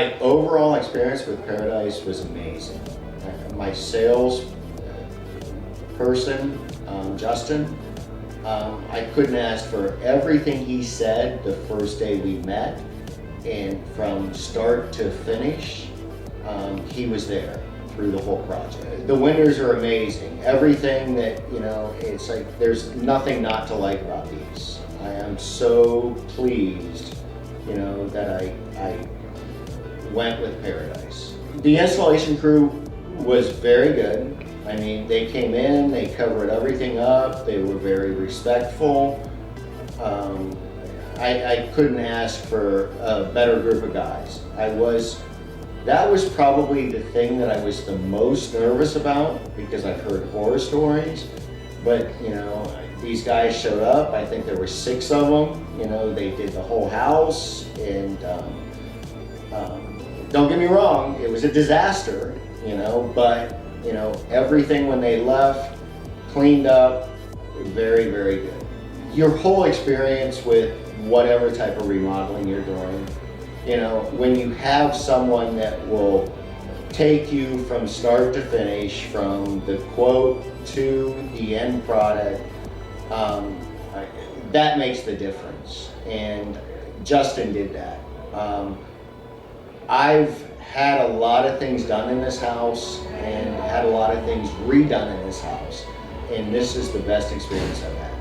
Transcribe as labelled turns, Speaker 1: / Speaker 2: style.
Speaker 1: My overall experience with Paradise was amazing. My sales person, Justin, I couldn't ask for everything he said the first day we met, and from start to finish, he was there through the whole project. The windows are amazing. Everything that, it's like there's nothing not to like about these. I am so pleased, that I went with Paradise. The installation crew was very good. I mean, they came in, they covered everything up, they were very respectful. I couldn't ask for a better group of guys. That was probably the thing that I was the most nervous about, because I've heard horror stories. But, these guys showed up. I think there were 6 of them. They did the whole house, and don't get me wrong, it was a disaster, but, everything when they left, cleaned up, very, very good. Your whole experience with whatever type of remodeling you're doing, when you have someone that will take you from start to finish, from the quote to the end product, that makes the difference. And Justin did that. I've had a lot of things done in this house and had a lot of things redone in this house, and this is the best experience I've had.